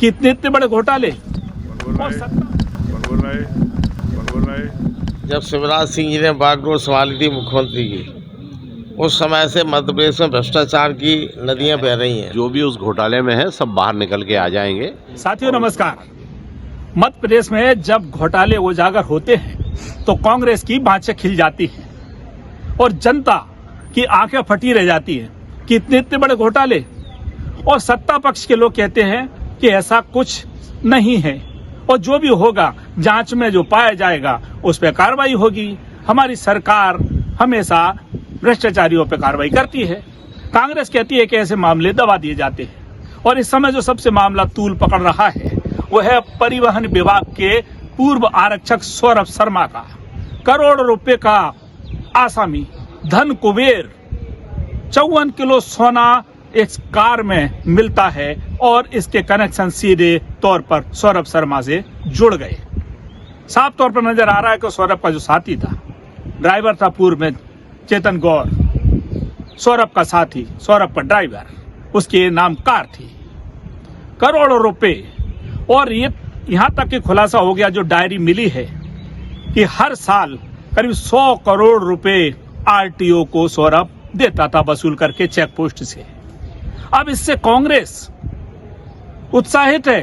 कि इतने बड़े घोटाले। जब शिवराज सिंह जी ने बागडोर संभाली थी मुख्यमंत्री की, उस समय से मध्य प्रदेश में भ्रष्टाचार की नदियां बह रही हैं। जो भी उस घोटाले में है सब बाहर निकल के आ जाएंगे। साथियों नमस्कार। मध्य प्रदेश में जब घोटाले उजागर होते हैं तो कांग्रेस की बाँछें खिल जाती हैं और जनता की आंखें फटी रह जाती हैं कि इतने बड़े घोटाले, और सत्ता पक्ष के लोग कहते हैं कि ऐसा कुछ नहीं है और जो भी होगा जांच में जो पाया जाएगा उस पर कार्रवाई होगी। हमारी सरकार हमेशा भ्रष्टाचारियों पर कार्रवाई करती है। कांग्रेस कहती है कि ऐसे मामले दबा दिए जाते हैं और इस समय जो सबसे मामला तूल पकड़ रहा है वो है परिवहन विभाग के पूर्व आरक्षक सौरभ शर्मा का। करोड़ रुपए का आसामी धन कुबेर 54 किलो सोना एक कार में मिलता है और इसके कनेक्शन सीधे तौर पर सौरभ शर्मा से जुड़ गए। साफ तौर पर नजर आ रहा है कि सौरभ का जो साथी था, ड्राइवर था पूर्व में चेतन गौर, सौरभ का साथी, सौरभ का ड्राइवर, उसके नाम कार थी। करोड़ों रुपए, और ये यहां तक कि खुलासा हो गया, जो डायरी मिली है, कि हर साल करीब 100 करोड़ रुपए आरटीओ को सौरभ देता था वसूल करके चेक पोस्ट से। अब इससे कांग्रेस उत्साहित है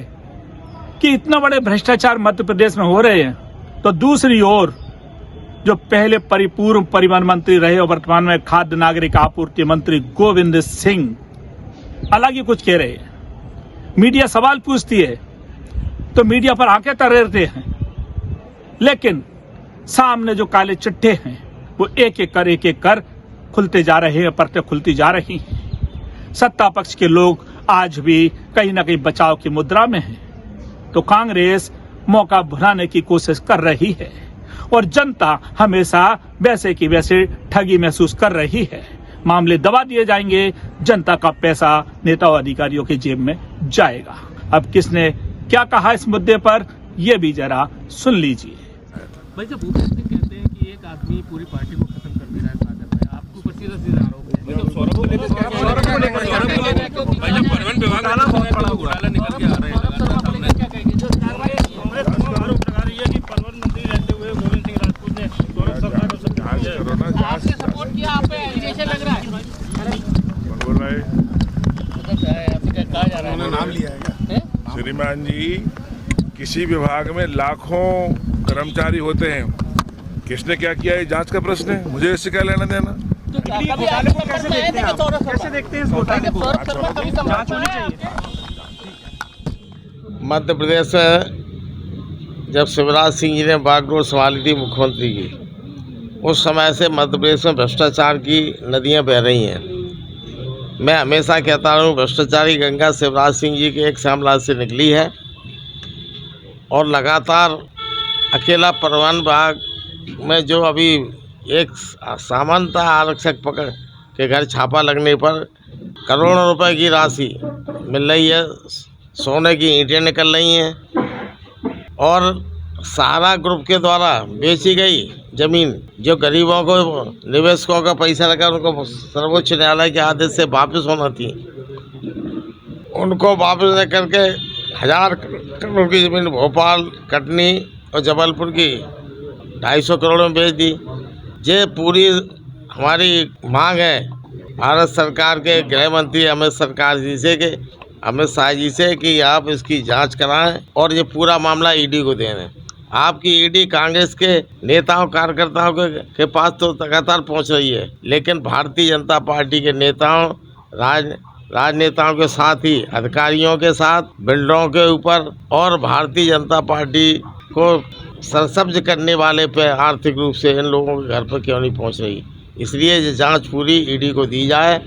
कि इतना बड़े भ्रष्टाचार मध्य प्रदेश में हो रहे हैं, तो दूसरी ओर जो पहले परिपूर्ण परिवहन मंत्री रहे और वर्तमान में खाद्य नागरिक आपूर्ति मंत्री गोविंद सिंह अलग ही कुछ कह रहे हैं। मीडिया सवाल पूछती है तो मीडिया पर आंखें तरेरते हैं, लेकिन सामने जो काले चिट्ठे हैं वो एक एक कर खुलते जा रहे हैं, परतें खुलती जा रही हैं। सत्ता पक्ष के लोग आज भी कहीं ना कहीं बचाव की मुद्रा में हैं, तो कांग्रेस मौका भुनाने की कोशिश कर रही है और जनता हमेशा वैसे की वैसे ठगी महसूस कर रही है। मामले दबा दिए जाएंगे, जनता का पैसा नेता और अधिकारियों की जेब में जाएगा। अब किसने क्या कहा इस मुद्दे पर, यह भी जरा सुन लीजिए। भाई जब भूपेश सिंह कहते हैं कि एक आदमी पूरी पार्टी को खत्म कर दे रहा है सागर में, आपको ऊपर सीधा आरोप है। सौरभ को लेकर परिवहन विभाग में घोटाला निकल के आ रहे हैं लगातार सामने, क्या कहेंगे? जो आरोप लगा रही है कि परिवहन मंत्री रहते हुए गोविंद सिंह राजपूत ने सौरभ शर्मा को सपोर्ट किया, आप पे एलिगेशन लग रहा है। कहा जा रहा है नाम लिया है श्रीमान जी, किसी विभाग में लाखों कर्मचारी होते हैं, किसने क्या किया है जांच का प्रश्न है, मुझे इससे क्या लेना देना। तो घोटाले को कैसे देखते हैं आप? कैसे देखते हैं इस घोटाले को? जांच होनी चाहिए। मध्य प्रदेश में जब शिवराज सिंह जी ने बागडोर संभाली थी मुख्यमंत्री की, उस समय से मध्य प्रदेश में भ्रष्टाचार की नदियां बह रही हैं। मैं हमेशा कहता हूँ, भ्रष्टाचारी गंगा शिवराज सिंह जी के एक श्यामलाल से निकली है और लगातार अकेला परिवहन विभाग में जो अभी एक सामान्य आरक्षक पकड़ के घर छापा लगने पर करोड़ों रुपए की राशि मिल रही है, सोने की ईंटें निकल रही हैं और सहारा ग्रुप के द्वारा बेची गई जमीन जो गरीबों को, निवेशकों का पैसा लगा, उनको सर्वोच्च न्यायालय के आदेश से वापस होना थी, उनको वापस न करके 1000 करोड़ की जमीन भोपाल, कटनी और जबलपुर की 250 करोड़ में बेच दी। ये पूरी हमारी मांग है भारत सरकार के गृह मंत्री अमित शाह जी से कि आप इसकी जांच कराएं और ये पूरा मामला ईडी को दें। आपकी ईडी कांग्रेस के नेताओं कार्यकर्ताओं के पास तो लगातार पहुंच रही है, लेकिन भारतीय जनता पार्टी के नेताओं, राजनेताओं के साथ ही अधिकारियों के साथ, बिल्डरों के ऊपर और भारतीय जनता पार्टी को सरसब्ज करने वाले पे आर्थिक रूप से इन लोगों के घर पर क्यों नहीं पहुंच रही। इसलिए ये जांच पूरी ईडी को दी जाए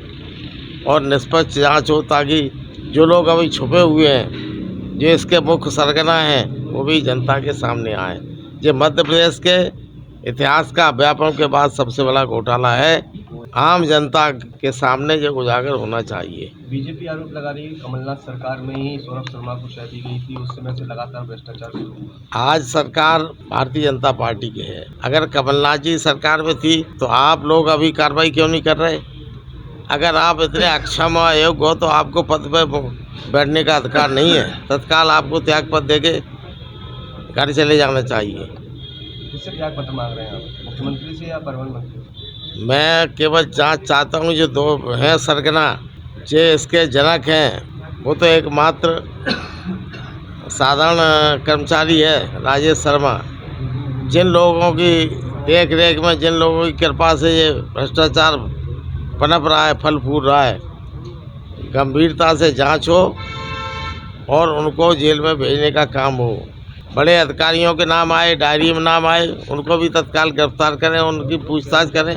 और निष्पक्ष जांच हो, ताकि जो लोग अभी छुपे हुए हैं, जो इसके मुख्य सरगना हैं, वो भी जनता के सामने आए। ये मध्य प्रदेश के इतिहास का व्यापक के बाद सबसे बड़ा घोटाला है, आम जनता के सामने जो उजागर होना चाहिए। बीजेपी आरोप लगा रही है कमलनाथ सरकार में ही सौरभ शर्मा को शह दी गई थी, उस समय से लगातार भ्रष्टाचार शुरू हुआ। आज सरकार भारतीय जनता पार्टी की है, अगर कमलनाथ जी सरकार में थी तो आप लोग अभी कार्रवाई क्यों नहीं कर रहे? अगर आप इतने अक्षम और अयोग्य हो तो आपको पद पर बैठने का अधिकार नहीं है। तत्काल आपको त्याग पत्र देके घर चले जाना चाहिए। किससे त्याग पत्र मांग रहे हैं आप, मुख्यमंत्री से या परिवहन मंत्री से? मैं केवल जांच चाहता हूँ, जो दो हैं सरगना, जो इसके जनक हैं, वो तो एकमात्र साधारण कर्मचारी है राजेश शर्मा। जिन लोगों की देख रेख में, जिन लोगों की कृपा से ये भ्रष्टाचार पनप रहा है, फल फूल रहा है, गंभीरता से जांच हो और उनको जेल में भेजने का काम हो। बड़े अधिकारियों के नाम आए, डायरी में नाम आए, उनको भी तत्काल गिरफ्तार करें, उनकी पूछताछ करें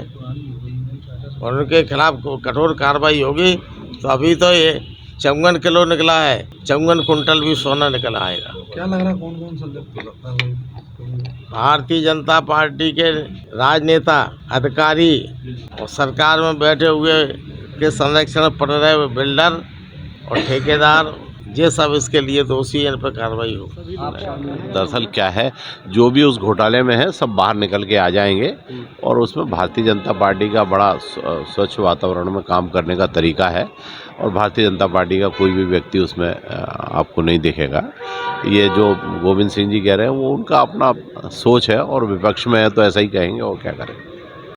और उनके खिलाफ कठोर कार्रवाई होगी। तो अभी तो ये 54 किलो निकला है, 54 कुंटल भी सोना निकल आएगा। क्या लग रहा है कौन कौन सा भारतीय जनता पार्टी के राजनेता, अधिकारी और सरकार में बैठे हुए के संरक्षण में पड़ रहे बिल्डर और ठेकेदार, ये सब इसके लिए दोषी हैं, इन पर कार्रवाई हो। दरअसल क्या है, जो भी उस घोटाले में है सब बाहर निकल के आ जाएंगे और उसमें भारतीय जनता पार्टी का बड़ा स्वच्छ वातावरण में काम करने का तरीका है और भारतीय जनता पार्टी का कोई भी व्यक्ति उसमें आपको नहीं दिखेगा। ये जो गोविंद सिंह जी कह रहे हैं वो उनका अपना सोच है और विपक्ष में है तो ऐसा ही कहेंगे और क्या करें।